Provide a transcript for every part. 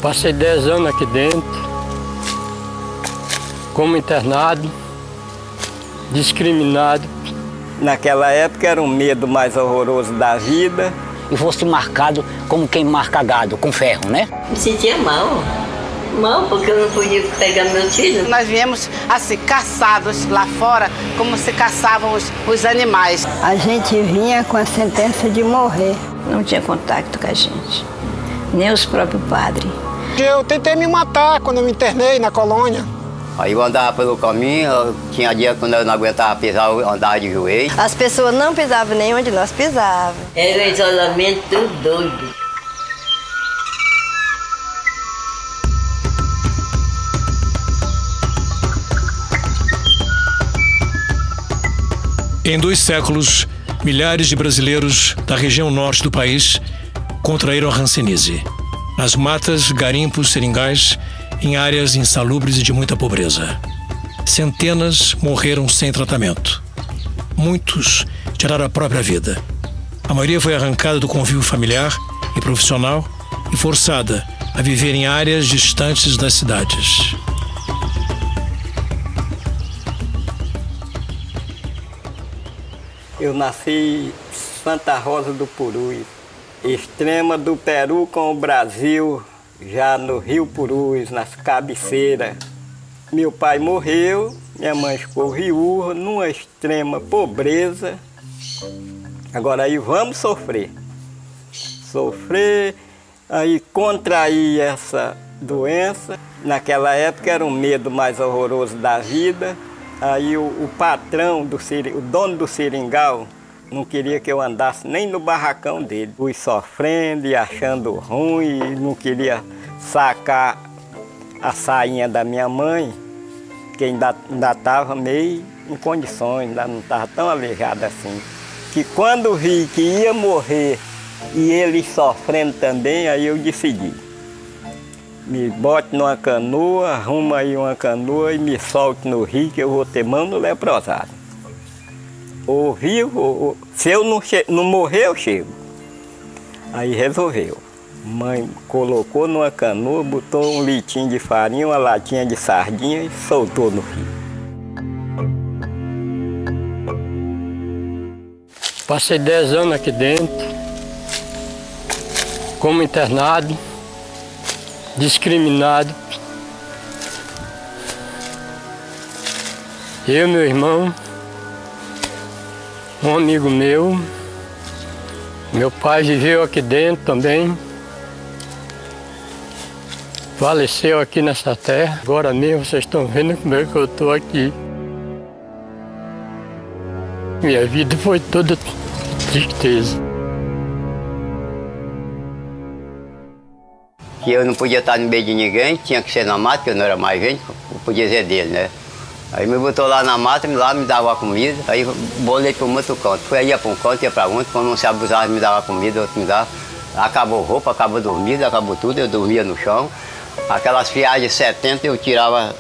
Passei 10 anos aqui dentro, como internado, discriminado. Naquela época era um medo mais horroroso da vida. E fosse marcado como quem marca gado, com ferro, né? Me sentia mal. Mal, porque eu não podia pegar meus filhos. Nós viemos assim, caçados lá fora, como se caçavam os animais. A gente vinha com a sentença de morrer. Não tinha contato com a gente, nem os próprios padres. Eu tentei me matar quando eu me internei na colônia. Aí eu andava pelo caminho, tinha dia quando eu não aguentava pisar, eu andava de joelho. As pessoas não pisavam nem onde nós pisávamos. Era um isolamento doido. Em 2 séculos, milhares de brasileiros da região norte do país contraíram a hanseníase. Nas matas, garimpos, seringais, em áreas insalubres e de muita pobreza. Centenas morreram sem tratamento. Muitos tiraram a própria vida. A maioria foi arrancada do convívio familiar e profissional e forçada a viver em áreas distantes das cidades. Eu nasci em Santa Rosa do Purus, extrema do Peru com o Brasil, já no Rio Purus, nas cabeceiras. Meu pai morreu, minha mãe ficou viúva, numa extrema pobreza. Agora aí vamos sofrer. Sofrer, aí contrair essa doença. Naquela época era um medo mais horroroso da vida. Aí o patrão, o dono do seringal, não queria que eu andasse nem no barracão dele. Fui sofrendo e achando ruim, e não queria sacar a sainha da minha mãe, que ainda estava meio em condições, ainda não estava tão aleijada assim. Que quando vi que ia morrer e ele sofrendo também, aí eu decidi. Me bote numa canoa, arruma aí uma canoa e me solte no rio que eu vou ter mão no leprosado. Ou vivo, ou... se eu não morrer, eu chego. Aí resolveu. Mãe colocou numa canoa, botou um litinho de farinha, uma latinha de sardinha e soltou no rio. Passei 10 anos aqui dentro, como internado, discriminado. Eu, meu irmão, um amigo meu pai viveu aqui dentro também, faleceu aqui nessa terra. Agora mesmo vocês estão vendo como é que eu estou aqui. Minha vida foi toda tristeza. Que eu não podia estar no meio de ninguém, tinha que ser na mata, que eu não era mais gente, eu podia ser dele, né? Aí me botou lá na mata, lá me dava comida, aí bolei para um outro canto. Foi aí para um canto, ia para outro, quando não se abusava, me dava comida, outro me dava. Acabou roupa, acabou dormida, acabou tudo, eu dormia no chão. Aquelas viagens de 70 eu tirava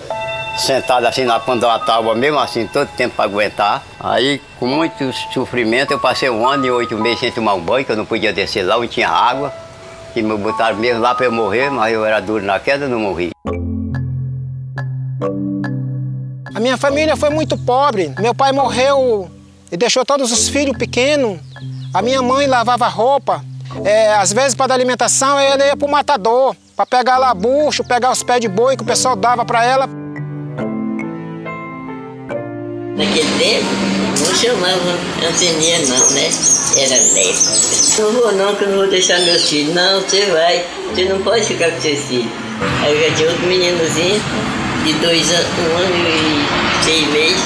sentado assim na ponta da tábua, mesmo assim, todo tempo para aguentar. Aí, com muito sofrimento, eu passei 1 ano e 8 meses sem tomar um banho, que eu não podia descer lá, não tinha água. Que me botaram mesmo lá para eu morrer, mas eu era duro na queda, não morri. A minha família foi muito pobre. Meu pai morreu e deixou todos os filhos pequenos. A minha mãe lavava roupa. Às vezes, para dar alimentação, ela ia para o matador, para pegar lá bucho, pegar os pés de boi que o pessoal dava para ela. Naquele tempo, não chamava Antenia não, né? Era lepra. Não vou não, que eu não vou deixar meus filhos. Não, você vai, você não pode ficar com seus filhos. Aí eu já tinha outro meninozinho, de 2 anos, 1 ano e 6 meses.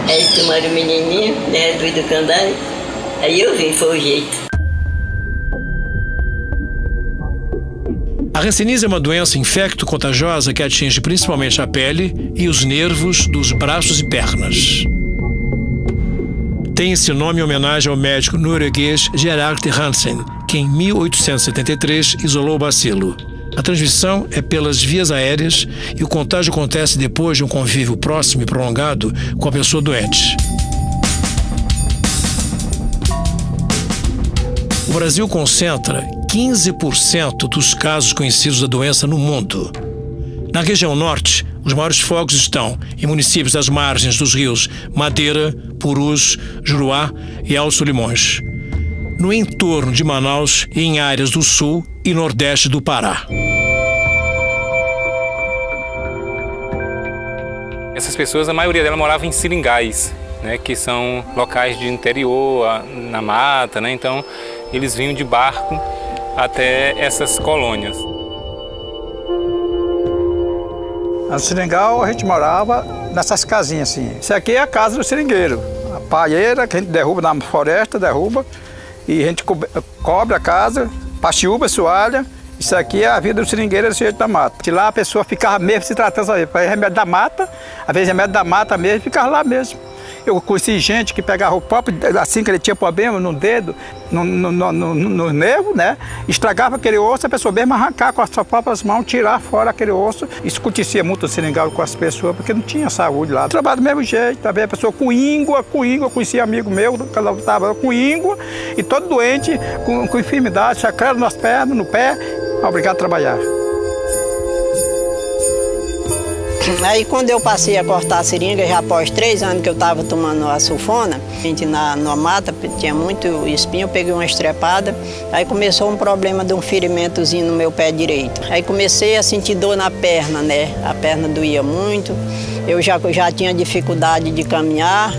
Aí eles tomaram o menininho, né, do candário. Aí eu vim, foi o jeito. A hanseníase é uma doença infecto-contagiosa que atinge principalmente a pele e os nervos dos braços e pernas. Tem esse nome em homenagem ao médico norueguês Gerard Hansen, que em 1873 isolou o bacilo. A transmissão é pelas vias aéreas e o contágio acontece depois de um convívio próximo e prolongado com a pessoa doente. O Brasil concentra 15% dos casos conhecidos da doença no mundo. Na região norte, os maiores focos estão em municípios das margens dos rios Madeira, Purus, Juruá e Alto Limões, no entorno de Manaus e em áreas do sul e nordeste do Pará. Essas pessoas, a maioria delas morava em seringais, né, que são locais de interior, na mata, né, então eles vinham de barco até essas colônias. No seringal a gente morava nessas casinhas assim. Isso aqui é a casa do seringueiro, a palheira que a gente derruba na floresta, derruba, e a gente cobre a casa, pastiúba, soalha. Isso aqui é a vida do seringueiro desse jeito da mata. De lá a pessoa ficava mesmo se tratando, para remédio da mata, às vezes remédio da mata mesmo, ficava lá mesmo. Eu conheci gente que pegava o próprio, assim que ele tinha problema no dedo, no nervo, né? Estragava aquele osso, a pessoa mesmo arrancar com as suas próprias mãos, tirar fora aquele osso. Isso acontecia muito no seringal com as pessoas, porque não tinha saúde lá. Trabalho do mesmo jeito, também a pessoa com íngua, conhecia amigo meu, que ela estava com íngua, e todo doente, com enfermidade, chacrando nas pernas, no pé, obrigado a trabalhar. Aí quando eu passei a cortar a seringa, já após 3 anos que eu estava tomando a sulfona, a gente na mata tinha muito espinho, eu peguei uma estrepada, aí começou um problema de um ferimentozinho no meu pé direito. Aí comecei a sentir dor na perna, né? A perna doía muito, eu já tinha dificuldade de caminhar.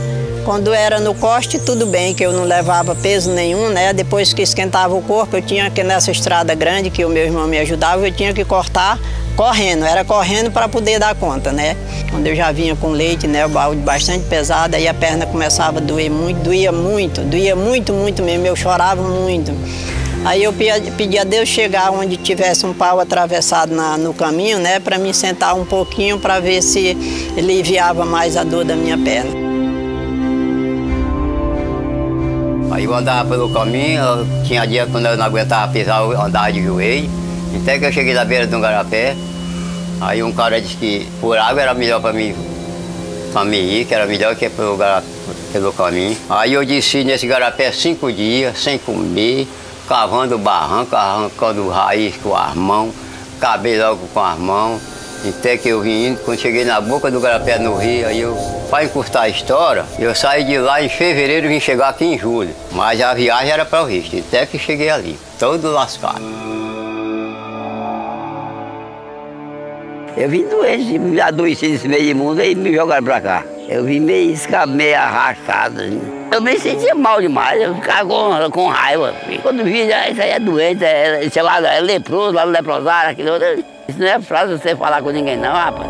Quando era no coste, tudo bem, que eu não levava peso nenhum, né? Depois que esquentava o corpo, eu tinha que nessa estrada grande, que o meu irmão me ajudava, eu tinha que cortar correndo, era correndo para poder dar conta, né? Quando eu já vinha com leite, né, o balde bastante pesado, aí a perna começava a doer muito, doía muito mesmo, eu chorava muito. Aí eu pedi a Deus chegar onde tivesse um pau atravessado no caminho, né, para me sentar um pouquinho para ver se aliviava mais a dor da minha perna. Aí eu andava pelo caminho, tinha dia quando eu não aguentava pisar, eu andava de joelho. Até que eu cheguei na beira de um garapé, aí um cara disse que por água era melhor para mim ir, que era melhor que pelo caminho. Aí eu desci nesse garapé 5 dias, sem comer, cavando barranco, arrancando raiz com as mãos, acabei logo com as mãos, até que eu vim indo. Quando cheguei na boca do garapé no rio, aí para encurtar a história, eu saí de lá em fevereiro e vim chegar aqui em julho. Mas a viagem era para o Rio, até que cheguei ali, todo lascado. Eu vim doente, adoeci nesse meio de mundo e me jogaram pra cá. Eu vim meio arrastado. Eu me sentia mal demais, eu ficava com raiva. Quando vi, isso aí é doente, sei lá, é leproso, lá no leprosário, aquilo. Isso não é fácil você falar com ninguém não, rapaz.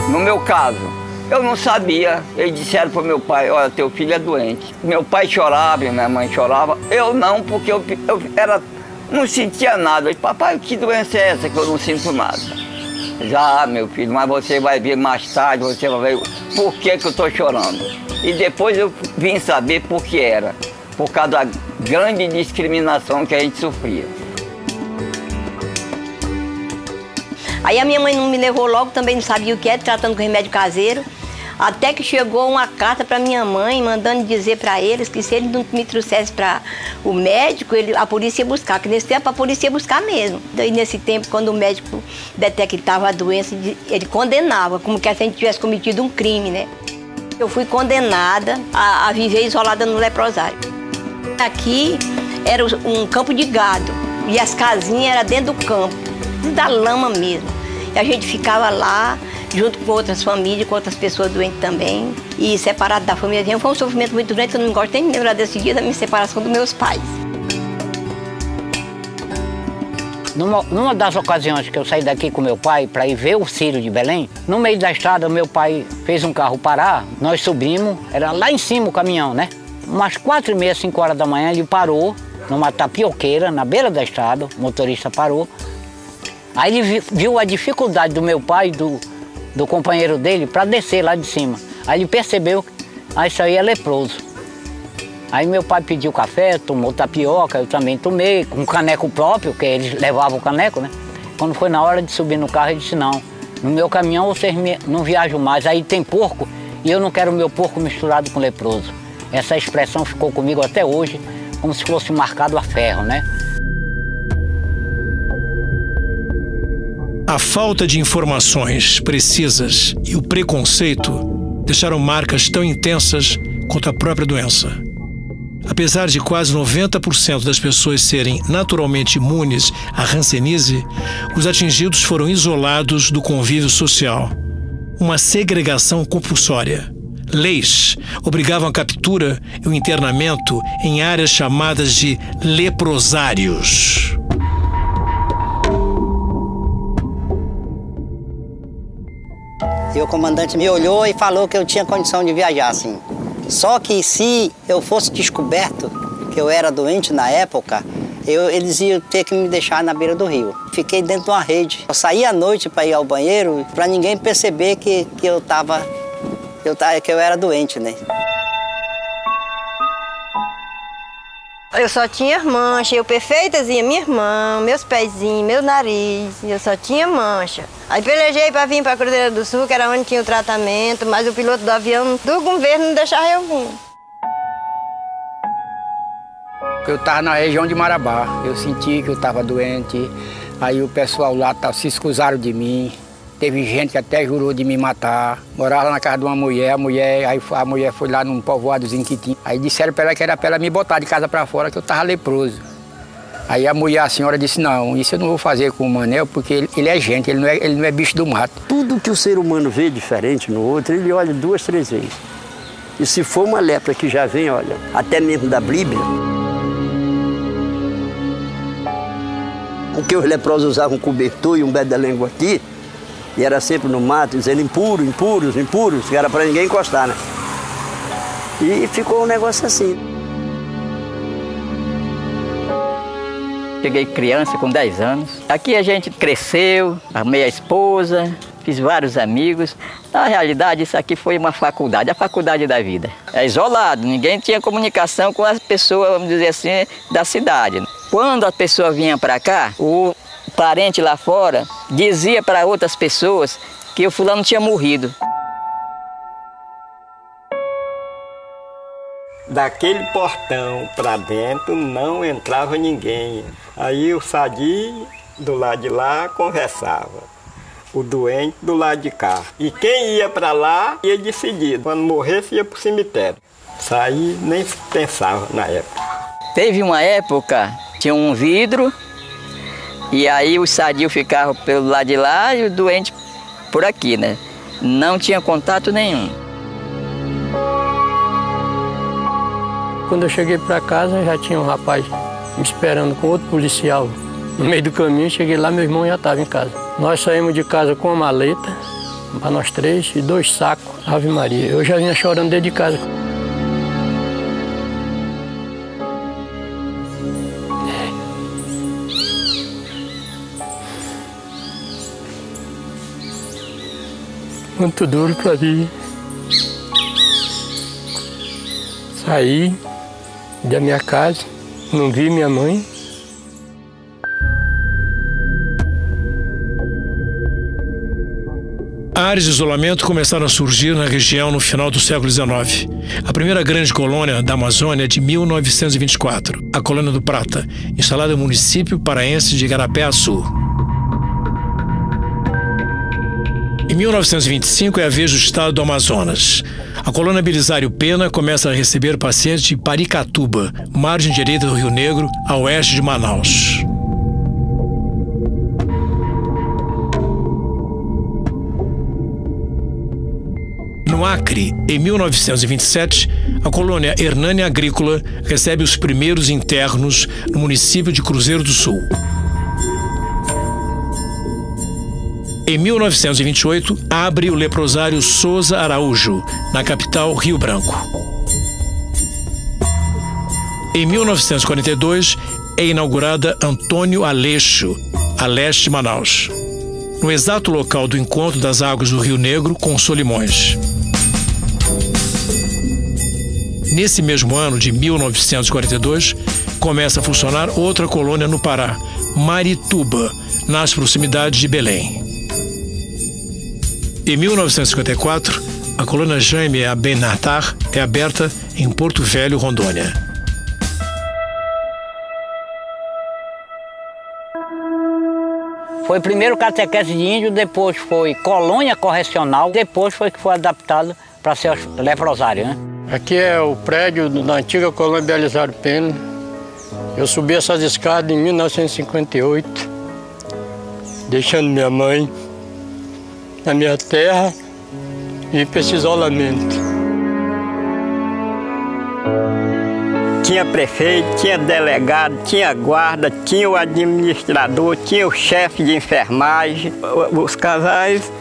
No meu caso, eu não sabia. Eles disseram pro meu pai, olha, teu filho é doente. Meu pai chorava, minha mãe chorava. Eu não, porque eu não sentia nada. Eu disse, papai, que doença é essa que eu não sinto nada? Já, meu filho, mas você vai ver mais tarde, você vai ver por que eu estou chorando. E depois eu vim saber por que era. Por causa da grande discriminação que a gente sofria. Aí a minha mãe não me levou logo, também não sabia o que era, tratando com remédio caseiro. Até que chegou uma carta para minha mãe, mandando dizer para eles que se ele não me trouxesse para o médico, a polícia ia buscar, que nesse tempo a polícia ia buscar mesmo. E nesse tempo, quando o médico detectava a doença, ele condenava, como que se a gente tivesse cometido um crime, né? Eu fui condenada a viver isolada no leprosário. Aqui era um campo de gado, e as casinhas eram dentro do campo, da lama mesmo. E a gente ficava lá, junto com outras famílias, com outras pessoas doentes também, e separado da família. Foi um sofrimento muito grande, eu não gosto nem de lembrar desse dia da minha separação dos meus pais. Numa das ocasiões que eu saí daqui com meu pai para ir ver o Círio de Belém, no meio da estrada meu pai fez um carro parar, nós subimos, era lá em cima o caminhão, né? Umas 4h30, 5 horas da manhã ele parou numa tapioqueira, na beira da estrada, o motorista parou. Aí ele viu a dificuldade do meu pai e do companheiro dele para descer lá de cima. Aí ele percebeu que isso aí é leproso. Aí meu pai pediu café, tomou tapioca, eu também tomei, com caneco próprio, que eles levavam o caneco, né? Quando foi na hora de subir no carro, ele disse, não, no meu caminhão vocês não viajam mais, aí tem porco e eu não quero o meu porco misturado com leproso. Essa expressão ficou comigo até hoje, como se fosse marcado a ferro, né? A falta de informações precisas e o preconceito deixaram marcas tão intensas quanto a própria doença. Apesar de quase 90% das pessoas serem naturalmente imunes à hanseníase, os atingidos foram isolados do convívio social. Uma segregação compulsória. Leis obrigavam a captura e o internamento em áreas chamadas de leprosários. E o comandante me olhou e falou que eu tinha condição de viajar, assim. Só que se eu fosse descoberto que eu era doente na época, eles iam ter que me deixar na beira do rio. Fiquei dentro de uma rede. Eu saí à noite para ir ao banheiro para ninguém perceber que eu era doente, né? Eu só tinha mancha, eu perfeitazinha, minha irmã, meus pezinhos, meu nariz, eu só tinha mancha. Aí pelejei para vir para Cruzeiro do Sul, que era onde tinha o tratamento, mas o piloto do avião do governo não deixava eu vir. Eu estava na região de Marabá, eu senti que eu estava doente, aí o pessoal lá se escusaram de mim. Teve gente que até jurou de me matar. Morava lá na casa de uma mulher, a mulher foi lá num povoadozinho que tinha. Aí disseram para ela que era para ela me botar de casa para fora, que eu estava leproso. Aí a senhora disse, não, isso eu não vou fazer com o Manel, porque ele é gente, ele não é bicho do mato. Tudo que o ser humano vê diferente no outro, ele olha 2, 3 vezes. E se for uma lepra que já vem, olha, até mesmo da Bíblia, porque os leprosos usavam um cobertor e um beda-língua aqui, e era sempre no mato, dizendo impuros, impuros, impuros, que era para ninguém encostar, né? E ficou um negócio assim. Cheguei criança com 10 anos. Aqui a gente cresceu, armei a esposa, fiz vários amigos. Na realidade, isso aqui foi uma faculdade, a faculdade da vida. É isolado, ninguém tinha comunicação com as pessoas, vamos dizer assim, da cidade. Quando a pessoa vinha para cá, o parente lá fora dizia para outras pessoas que o fulano tinha morrido. Daquele portão para dentro não entrava ninguém. Aí o sadio do lado de lá conversava, o doente do lado de cá. E quem ia para lá ia decidido. Quando morresse ia para o cemitério. Sair nem pensava na época. Teve uma época, tinha um vidro, e aí o sadio ficava pelo lado de lá e o doente por aqui, né? Não tinha contato nenhum. Quando eu cheguei para casa, já tinha um rapaz me esperando com outro policial. No meio do caminho, cheguei lá, meu irmão já estava em casa. Nós saímos de casa com uma maleta, para nós 3, e 2 sacos, Ave Maria. Eu já vinha chorando dentro de casa. Muito duro para mim. Saí da minha casa, não vi minha mãe. Áreas de isolamento começaram a surgir na região no final do século XIX. A primeira grande colônia da Amazônia é de 1924, a Colônia do Prata, instalada no município paraense de Igarapé-Açu. Em 1925 é a vez do estado do Amazonas. A colônia Belisário Pena começa a receber pacientes de Paricatuba, margem direita do Rio Negro, a oeste de Manaus. No Acre, em 1927, a colônia Hernânia Agrícola recebe os primeiros internos no município de Cruzeiro do Sul. Em 1928, abre o leprosário Souza Araújo, na capital Rio Branco. Em 1942, é inaugurada Antônio Aleixo, a leste de Manaus, no exato local do encontro das águas do Rio Negro com Solimões. Nesse mesmo ano de 1942, começa a funcionar outra colônia no Pará, Marituba, nas proximidades de Belém. Em 1954, a colônia Jaime Abenatar é aberta em Porto Velho, Rondônia. Foi primeiro catequese de índio, depois foi colônia correcional, depois foi que foi adaptado para ser leprosário, né? Aqui é o prédio da antiga colônia Belisário Pena. Eu subi essas escadas em 1958, deixando minha mãe na minha terra e para esse isolamento. Tinha prefeito, tinha delegado, tinha guarda, tinha o administrador, tinha o chefe de enfermagem. Os casais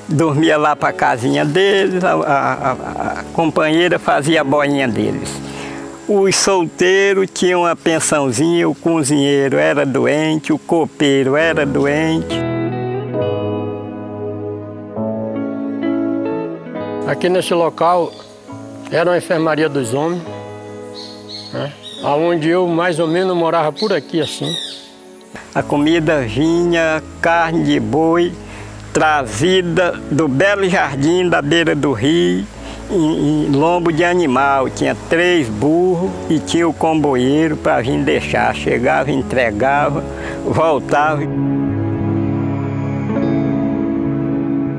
dormiam lá para a casinha deles, a companheira fazia a boinha deles. Os solteiros tinham uma pensãozinha, o cozinheiro era doente, o copeiro era doente. Aqui nesse local era uma enfermaria dos homens, né? Onde eu mais ou menos morava por aqui assim. A comida vinha, carne de boi, trazida do belo jardim da beira do rio, em lombo de animal. Tinha 3 burros e tinha o comboieiro para vir deixar. Chegava, entregava, voltava.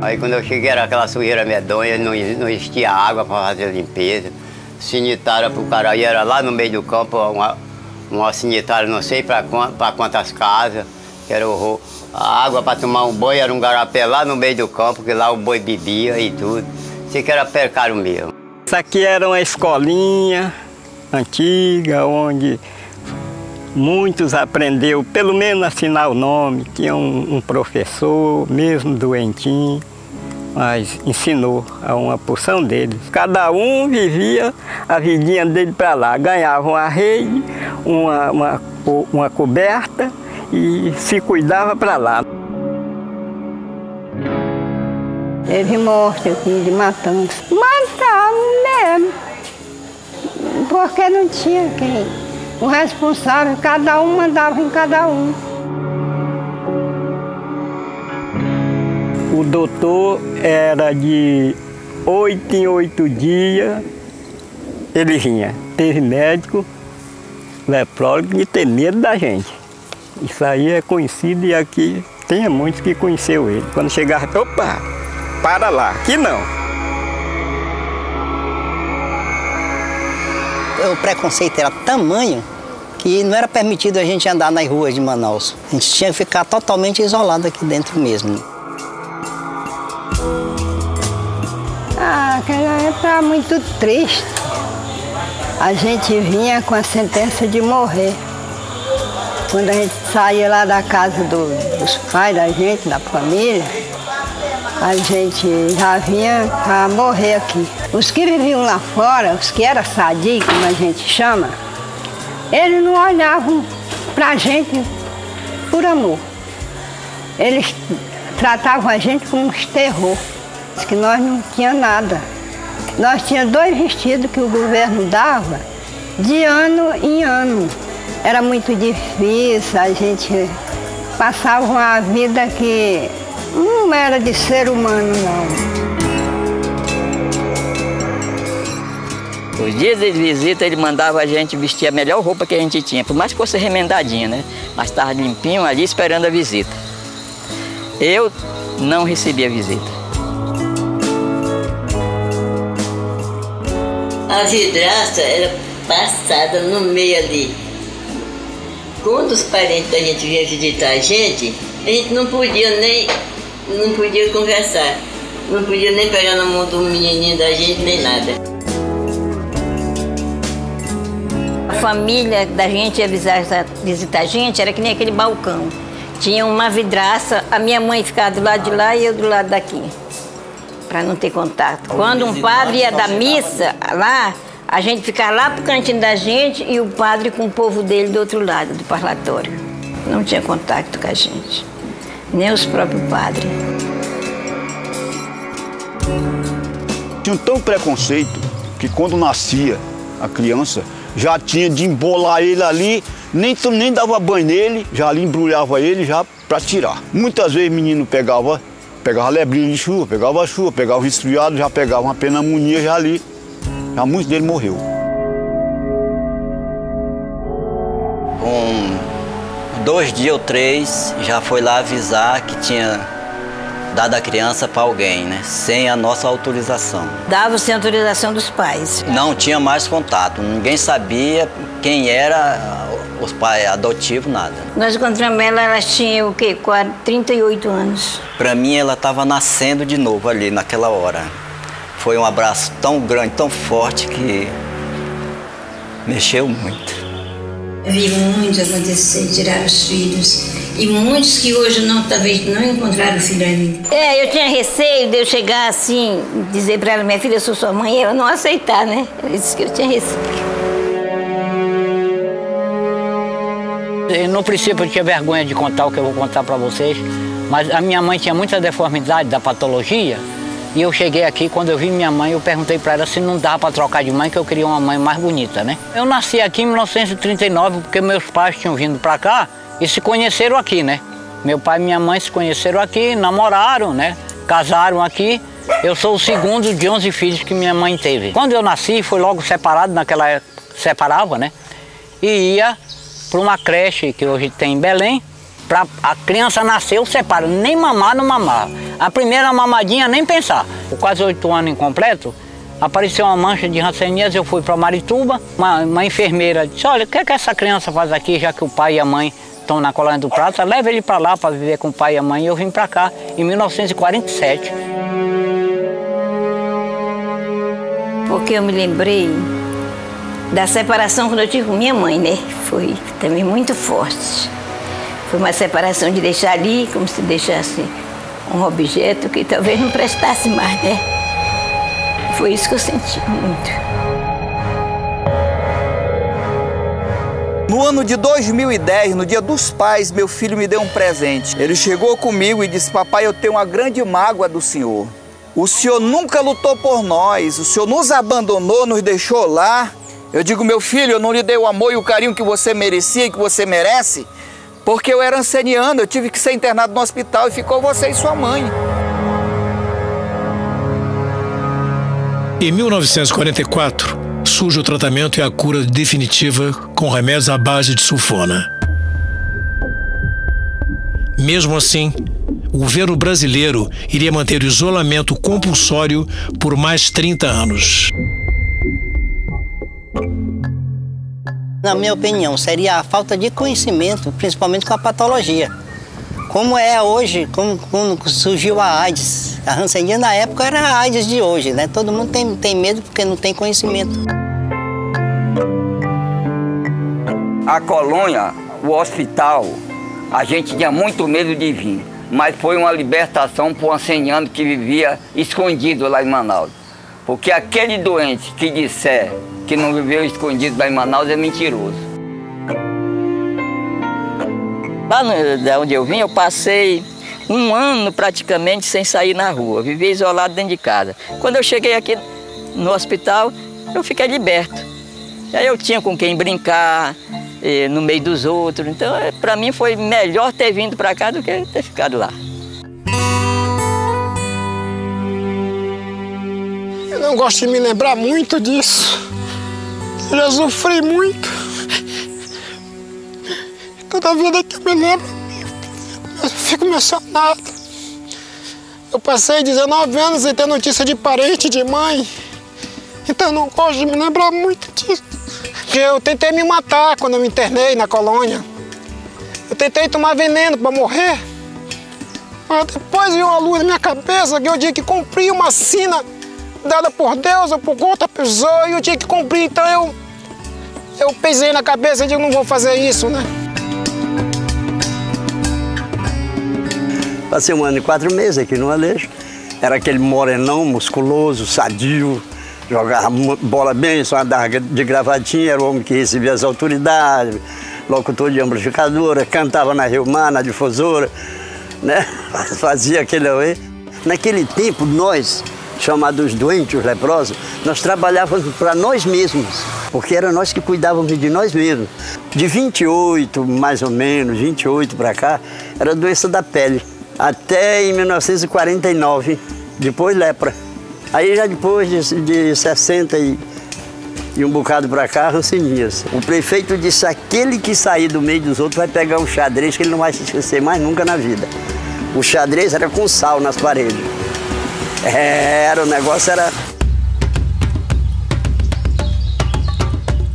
Aí quando eu cheguei era aquela sujeira medonha, não existia água para fazer a limpeza. Sanitária para o cara aí era lá no meio do campo, uma sanitária não sei para quantas casas, que era horror. A água para tomar um banho era um garapé lá no meio do campo, que lá o boi bebia e tudo. Isso que era precário mesmo. Isso aqui era uma escolinha antiga, onde muitos aprenderam, pelo menos assinar o nome. Tinha um professor, mesmo doentinho, mas ensinou a uma porção deles. Cada um vivia a vidinha dele para lá. Ganhava uma rede, uma coberta e se cuidava para lá. Teve morte aqui de matança. Matavam mesmo, porque não tinha quem. O responsável, cada um mandava em cada um. O doutor era de 8 em 8 dias, ele vinha. Teve médico, leprólogo, de ter medo da gente. Isso aí é conhecido e aqui tem muitos que conheceu ele. Quando chegava, opa, para lá, aqui não. O preconceito era tamanho que não era permitido a gente andar nas ruas de Manaus. A gente tinha que ficar totalmente isolado aqui dentro mesmo. Aquela época era muito triste. A gente vinha com a sentença de morrer. Quando a gente saía lá da casa dos pais da gente, da família, a gente já vinha para morrer aqui. Os que viviam lá fora, os que eram sadios, como a gente chama, eles não olhavam para a gente por amor. Eles tratavam a gente como uns terror, que nós não tínhamos nada. Nós tínhamos 2 vestidos que o governo dava de ano em ano. Era muito difícil, a gente passava uma vida que não era de ser humano, não. Os dias de visita, ele mandava a gente vestir a melhor roupa que a gente tinha, por mais que fosse remendadinha, né? Mas estava limpinho ali esperando a visita. Eu não recebia visita. A vidraça era passada no meio ali. Quando os parentes da gente vinham visitar a gente não podia conversar, não podia nem pegar na mão do menininho da gente, nem nada. A família da gente ia visitar a gente, era que nem aquele balcão. Tinha uma vidraça, a minha mãe ficava do lado de lá e eu do lado daqui, para não ter contato. Quando um padre ia dar missa lá, a gente ficava lá pro cantinho da gente e o padre com o povo dele do outro lado do parlatório. Não tinha contato com a gente, nem os próprios padres. Tinha tanto preconceito que quando nascia a criança, já tinha de embolar ele ali, nem dava banho nele, já ali embrulhava ele já para tirar. Muitas vezes o menino pegava lebrinha de chuva, pegava resfriado, já pegava uma pneumonia já ali. Já muitos dele morreu. 2 dias ou 3, já foi lá avisar que tinha dado a criança para alguém, né? Sem a nossa autorização. Dava sem autorização dos pais. Não tinha mais contato, ninguém sabia quem era os pais adotivos, nada. Nós encontramos ela tinha o quê? 38 anos. Para mim, ela estava nascendo de novo ali naquela hora. Foi um abraço tão grande, tão forte que mexeu muito. Eu vi muito acontecer, tirar os filhos. E muitos que hoje talvez não encontraram o filho ainda. Eu tinha receio de eu chegar assim, dizer para ela, minha filha, eu sou sua mãe, e ela não aceitar, né? Ela disse que eu tinha receio. No princípio eu tinha vergonha de contar o que eu vou contar para vocês, mas a minha mãe tinha muita deformidade da patologia, e eu cheguei aqui, quando eu vi minha mãe, eu perguntei para ela se não dava para trocar de mãe, que eu queria uma mãe mais bonita, né? Eu nasci aqui em 1939, porque meus pais tinham vindo para cá e se conheceram aqui, né? Meu pai e minha mãe se conheceram aqui, namoraram, né? Casaram aqui. Eu sou o segundo de 11 filhos que minha mãe teve. Quando eu nasci, foi logo separado, naquela época separava, né? E ia para uma creche que hoje tem em Belém. A criança nasceu, separa, nem mamar, não mamava. A primeira mamadinha, nem pensar. Com quase 8 anos incompleto, apareceu uma mancha de hanseníase, eu fui para Marituba. Uma enfermeira disse, olha, o que é que essa criança faz aqui, já que o pai e a mãe estão na Colônia do Prata? Leva ele para lá para viver com o pai e a mãe. E eu vim para cá em 1947. Porque eu me lembrei da separação quando eu tive com minha mãe, né? Foi também muito forte. Foi uma separação de deixar ali, como se deixasse um objeto que talvez não prestasse mais, né? Foi isso que eu senti muito. No ano de 2010, no Dia dos Pais, meu filho me deu um presente. Ele chegou comigo e disse, papai, eu tenho uma grande mágoa do senhor. O senhor nunca lutou por nós, o senhor nos abandonou, nos deixou lá. Eu digo, meu filho, eu não lhe dei o amor e o carinho que você merecia e que você merece, porque eu era anceniano, eu tive que ser internado no hospital e ficou você e sua mãe. Em 1944, surge o tratamento e a cura definitiva com remédios à base de sulfona. Mesmo assim, o governo brasileiro iria manter o isolamento compulsório por mais 30 anos. Na minha opinião, seria a falta de conhecimento, principalmente com a patologia. Como é hoje, como surgiu a AIDS. A hanseníase na época era a AIDS de hoje, né? Todo mundo tem medo porque não tem conhecimento. A colônia, o hospital, a gente tinha muito medo de vir, mas foi uma libertação para o hanseniano que vivia escondido lá em Manaus. Porque aquele doente que disser que não viveu escondido lá em Manaus é mentiroso. Lá de onde eu vim, eu passei 1 ano praticamente sem sair na rua, vivia isolado dentro de casa. Quando eu cheguei aqui no hospital, eu fiquei liberto. Aí eu tinha com quem brincar, no meio dos outros. Então, para mim, foi melhor ter vindo para cá do que ter ficado lá. Eu não gosto de me lembrar muito disso. Eu já sofri muito. Toda vida que eu me lembro, eu fico emocionado. Eu passei 19 anos sem ter notícia de parente, de mãe. Então eu não gosto de me lembrar muito disso. Eu tentei me matar quando eu me internei na colônia. Eu tentei tomar veneno para morrer. Mas depois veio uma luz na minha cabeça que eu tinha que cumprir uma sina dada por Deus ou por outra pessoa, e eu tinha que cumprir. Então eu pesei na cabeça e digo, não vou fazer isso, né? Passei 1 ano e 4 meses aqui no Aleixo. Era aquele morenão, musculoso, sadio, jogava bola bem, só andava de gravatinha, era o homem que recebia as autoridades, locutor de amplificadora, cantava na Rio Mar, na difusora, né? Fazia aquele auê. Naquele tempo, nós, chamados doentes, os leprosos, nós trabalhávamos para nós mesmos, porque era nós que cuidávamos de nós mesmos. De 28, mais ou menos, 28 para cá, era doença da pele. Até em 1949, depois lepra. Aí já depois de 60 e um bocado para cá, Rancenias. O prefeito disse, aquele que sair do meio dos outros vai pegar um xadrez que ele não vai se esquecer mais nunca na vida. O xadrez era com sal nas paredes. O negócio era...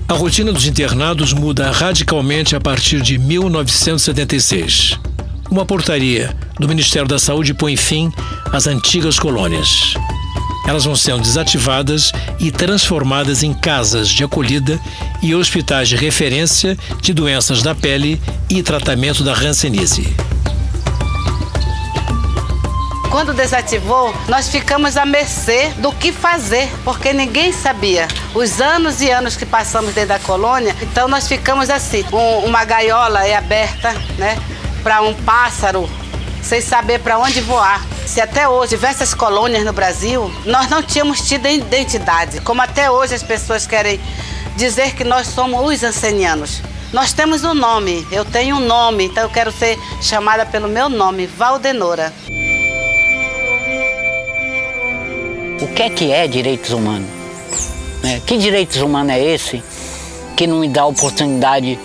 A rotina dos internados muda radicalmente a partir de 1976. Uma portaria do Ministério da Saúde põe fim às antigas colônias. Elas vão sendo desativadas e transformadas em casas de acolhida e hospitais de referência de doenças da pele e tratamento da hanseníase. Quando desativou, nós ficamos à mercê do que fazer, porque ninguém sabia. Os anos e anos que passamos dentro da colônia, então nós ficamos assim. Uma gaiola é aberta, né, para um pássaro, sem saber para onde voar. Se até hoje diversas colônias no Brasil, nós não tínhamos tido identidade, como até hoje as pessoas querem dizer que nós somos os hansenianos. Nós temos um nome, eu tenho um nome, então eu quero ser chamada pelo meu nome, Valdenora. O que é direitos humanos? Que direitos humanos é esse que não me dá a oportunidade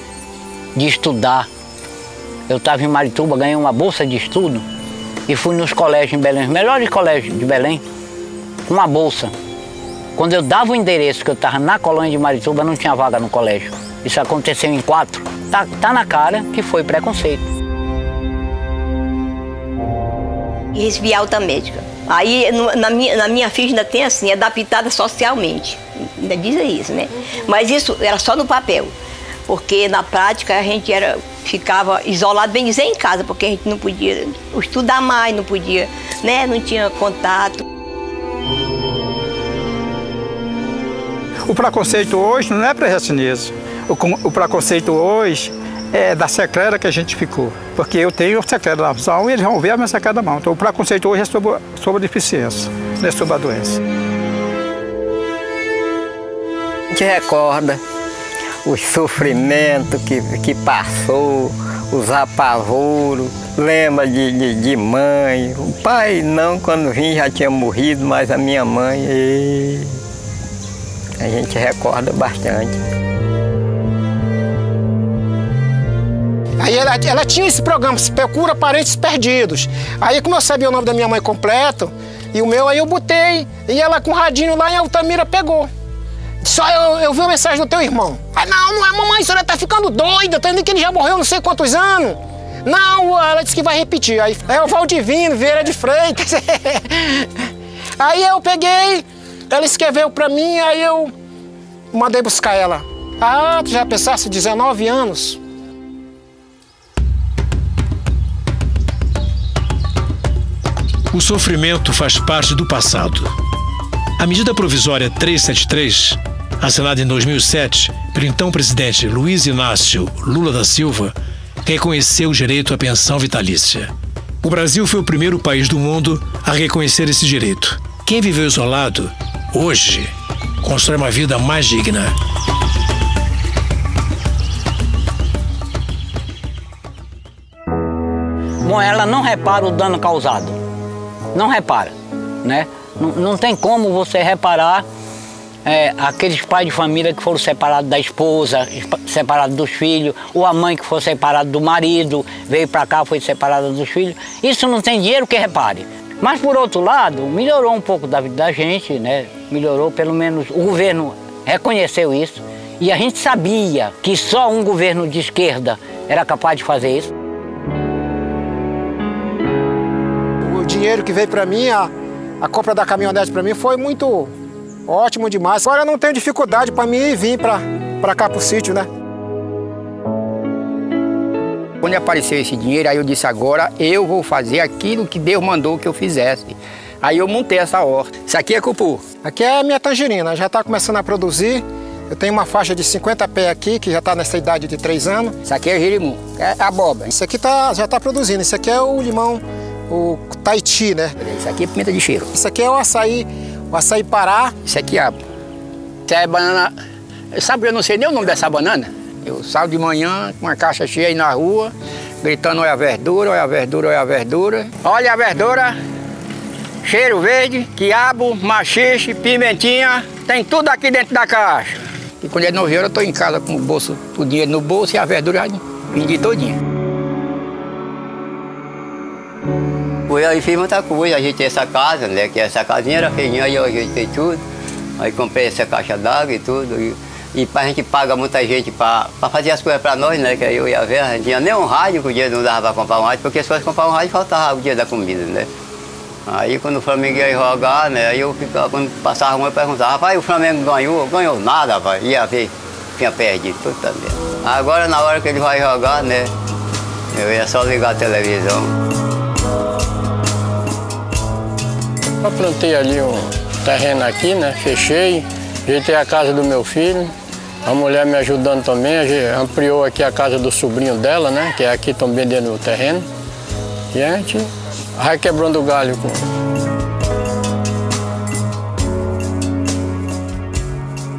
de estudar? Eu estava em Marituba, ganhei uma bolsa de estudo e fui nos colégios em Belém, os melhores colégios de Belém, com uma bolsa. Quando eu dava o endereço que eu estava na colônia de Marituba, não tinha vaga no colégio. Isso aconteceu em 4. Tá na cara que foi preconceito. E recebi alta médica. Aí na minha ficha ainda tem assim, adaptada socialmente. Ainda diz isso, né? Mas isso era só no papel. Porque na prática a gente ficava isolado, bem dizer, em casa, porque a gente não podia estudar mais, não podia, né? Não tinha contato. O preconceito hoje não é para hanseníase. O preconceito hoje é da secreta que a gente ficou. Porque eu tenho secreta na mão e eles vão ver a minha secreta na mão. Então o preconceito hoje é sobre a deficiência, não é sobre a doença. A gente recorda o sofrimento que passou, os apavoros, lembra de mãe. O pai não, quando vim já tinha morrido, mas a minha mãe, a gente recorda bastante. Aí ela tinha esse programa, Procura Parentes Perdidos. Aí como eu sabia o nome da minha mãe completo, e o meu, aí eu botei, e ela com o radinho lá em Altamira pegou. Só eu vi a mensagem do teu irmão. Ah, não é, mamãe, a senhora tá ficando doida, tá vendo que ele já morreu não sei quantos anos. Não, ela disse que vai repetir. Aí é o Valdivino Vieira de Freitas. Aí eu peguei, ela escreveu pra mim, aí eu mandei buscar ela. Ah, tu já pensasse 19 anos? O sofrimento faz parte do passado. A medida provisória 373, assinada em 2007 pelo então presidente Luiz Inácio Lula da Silva, reconheceu o direito à pensão vitalícia. O Brasil foi o primeiro país do mundo a reconhecer esse direito. Quem viveu isolado, hoje, constrói uma vida mais digna. Bom, ela não repara o dano causado. Não repara, né? Não tem como você reparar aqueles pais de família que foram separados da esposa, separados dos filhos, ou a mãe que foi separada do marido, veio para cá, foi separada dos filhos. Isso não tem dinheiro que repare. Mas, por outro lado, melhorou um pouco da vida da gente, né? Melhorou, pelo menos, o governo reconheceu isso. E a gente sabia que só um governo de esquerda era capaz de fazer isso. O dinheiro que veio para mim, a compra da caminhonete para mim foi muito ótimo demais. Agora eu não tenho dificuldade para mim vir para cá pro sítio, né? Quando apareceu esse dinheiro, aí eu disse, agora eu vou fazer aquilo que Deus mandou que eu fizesse. Aí eu montei essa horta. Isso aqui é cupu. Aqui é a minha tangerina, já está começando a produzir. Eu tenho uma faixa de 50 pés aqui, que já está nessa idade de 3 anos. Isso aqui é jerimum, é abóbora. Isso aqui já está produzindo, isso aqui é o limão, o Tahiti, né? Isso aqui é pimenta de cheiro. Isso aqui é o açaí Pará. Isso aqui é banana. Sabe, eu não sei nem o nome dessa banana. Eu saio de manhã com uma caixa cheia aí na rua, gritando, olha a verdura, olha a verdura, olha a verdura. Olha a verdura, cheiro verde, quiabo, machixe, pimentinha, tem tudo aqui dentro da caixa. E quando é 9 horas eu estou em casa com o dinheiro no bolso e a verdura já vendi todinha. Aí fiz muita coisa, ajeitei essa casa, né? Que essa casinha era feinha, aí eu ajeitei tudo. Aí comprei essa caixa d'água e tudo. E a gente paga muita gente para fazer as coisas para nós, né? Que aí eu ia ver, a gente tinha nem um rádio, que o dinheiro não dava para comprar um rádio, porque se fosse comprar um rádio faltava o dia da comida, né? Aí quando o Flamengo ia jogar, né? Aí eu ficava, quando passava um, eu perguntava, rapaz, o Flamengo ganhou nada, rapaz. Ia ver, tinha perdido tudo também. Agora na hora que ele vai jogar, né? Eu ia só ligar a televisão. Eu plantei ali um terreno aqui, né? Fechei, ajeitei a casa do meu filho. A mulher me ajudando também, ampliou aqui a casa do sobrinho dela, né? Que é aqui também dentro do terreno. E a gente vai quebrando o galho.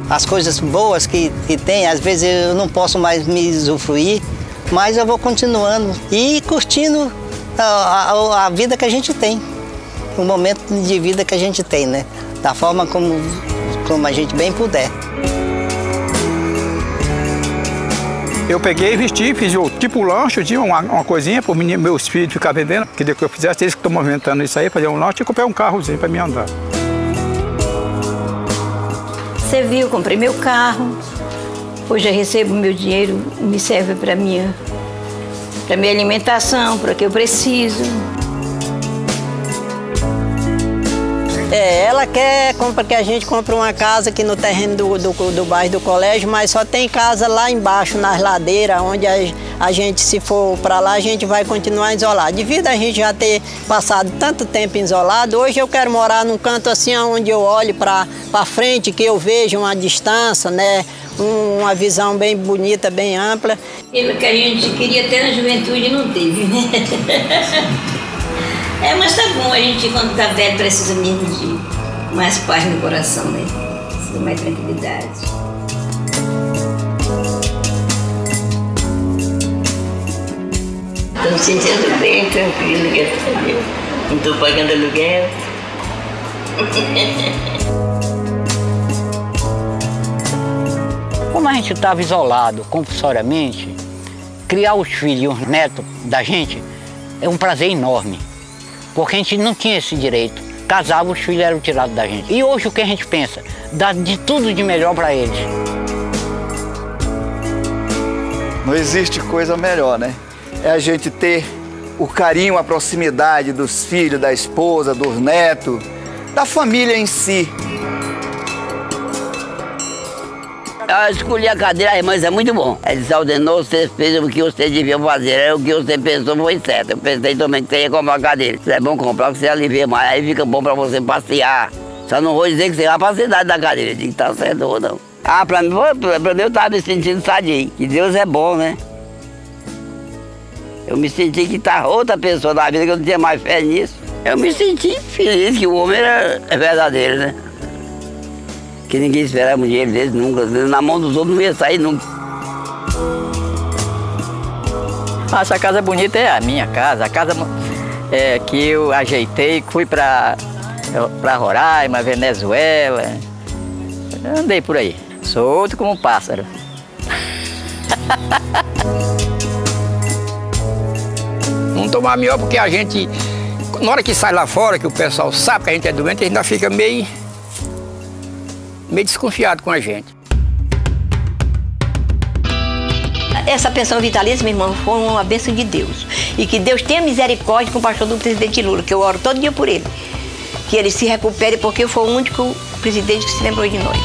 As coisas boas que tem, às vezes eu não posso mais me usufruir, mas eu vou continuando e curtindo a vida que a gente tem. O momento de vida que a gente tem, né? Da forma como a gente bem puder. Eu peguei e vesti, fiz tipo lanche, tinha uma coisinha para meus filhos ficar vendendo. Que depois que eu fizesse, eles que estão movimentando isso aí, fazer um lanche e comprei um carrozinho para mim andar. Você viu, comprei meu carro. Hoje eu recebo meu dinheiro, me serve para minha alimentação, para o que eu preciso. Ela quer que a gente compre uma casa aqui no terreno do bairro do colégio, mas só tem casa lá embaixo, nas ladeiras, onde a gente, se for para lá, a gente vai continuar isolado. Devido a gente já ter passado tanto tempo isolado, hoje eu quero morar num canto assim, onde eu olho para frente, que eu vejo uma distância, né? Uma visão bem bonita, bem ampla. Aquilo que a gente queria ter na juventude não teve, né? Mas tá bom, a gente quando tá velho precisa mesmo de mais paz no coração, né? Precisa de mais tranquilidade. Tô me sentindo bem tranquilo, graças a Deus. Não tô pagando aluguel. Como a gente estava isolado compulsoriamente, criar os filhos e os netos da gente é um prazer enorme. Porque a gente não tinha esse direito. Casava, os filhos eram tirados da gente. E hoje o que a gente pensa? Dá de tudo de melhor para eles. Não existe coisa melhor, né? É a gente ter o carinho, a proximidade dos filhos, da esposa, dos netos, da família em si. Eu escolhi a cadeira, mas é muito bom. Ele disse, Aldenor, você fez o que você devia fazer, o que você pensou foi certo. Eu pensei também que você ia comprar a cadeira. Isso é bom comprar, porque você alivia mais, aí fica bom pra você passear. Só não vou dizer que você vai pra cidade da cadeira, de que tá certo ou não. Pra mim eu tava me sentindo sadio, que Deus é bom, né? Eu me senti que tá outra pessoa na vida, que eu não tinha mais fé nisso. Eu me senti feliz que o homem é verdadeiro, né? Que ninguém esperava um dinheiro desse nunca. Na mão dos outros não ia sair nunca. Essa casa bonita é a minha casa. A casa que eu ajeitei, fui para Roraima, Venezuela. Andei por aí, solto como um pássaro. Não tomar melhor porque a gente, na hora que sai lá fora, que o pessoal sabe que a gente é doente, a gente ainda fica meio desconfiado com a gente. Essa pensão vitalícia, meu irmão, foi uma bênção de Deus. E que Deus tenha misericórdia com o pastor do presidente Lula, que eu oro todo dia por ele. Que ele se recupere, porque foi o único presidente que se lembrou de nós.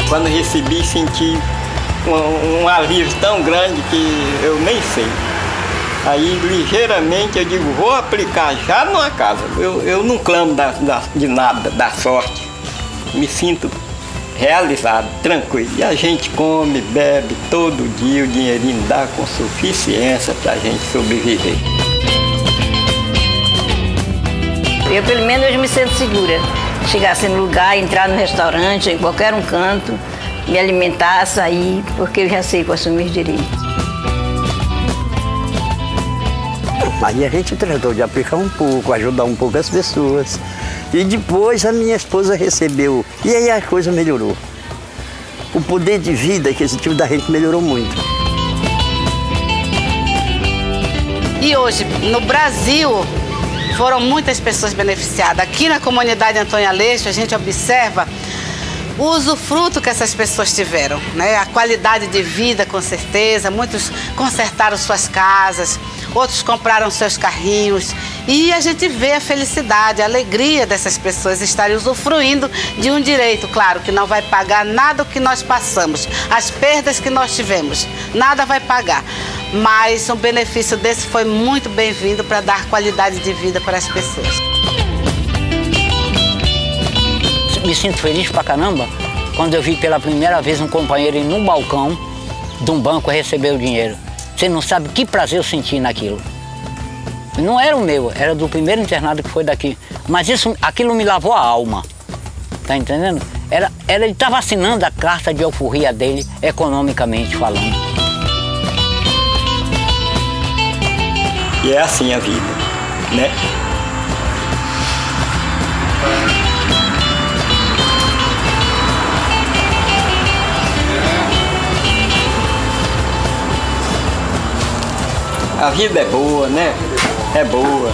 Quando recebi, senti um alívio tão grande que eu nem sei. Aí, ligeiramente, eu digo, vou aplicar já numa casa. Eu não clamo de nada, da sorte. Me sinto realizado, tranquilo. E a gente come, bebe todo dia, o dinheirinho dá com suficiência para a gente sobreviver. Eu, pelo menos, hoje me sinto segura. Chegasse no lugar, entrar no restaurante, em qualquer um canto, me alimentar, sair, porque eu já sei quais são meus direitos. Aí a gente tratou de aplicar um pouco, ajudar um pouco as pessoas. E depois a minha esposa recebeu. E aí a coisa melhorou. O poder de vida aquisitivo da gente melhorou muito. E hoje, no Brasil, foram muitas pessoas beneficiadas. Aqui na comunidade Antônio Aleixo, a gente observa o usufruto que essas pessoas tiveram, né? A qualidade de vida, com certeza. Muitos consertaram suas casas, outros compraram seus carrinhos. E a gente vê a felicidade, a alegria dessas pessoas estarem usufruindo de um direito, claro, que não vai pagar nada o que nós passamos, as perdas que nós tivemos, nada vai pagar. Mas um benefício desse foi muito bem-vindo para dar qualidade de vida para as pessoas. Me sinto feliz pra caramba quando eu vi pela primeira vez um companheiro ir num balcão de um banco receber o dinheiro. Você não sabe que prazer eu senti naquilo. Não era o meu, era do primeiro internado que foi daqui. Mas aquilo me lavou a alma, tá entendendo? Ele estava assinando a carta de alforria dele, economicamente falando. E é assim a vida, né? A vida é boa, né? É boa.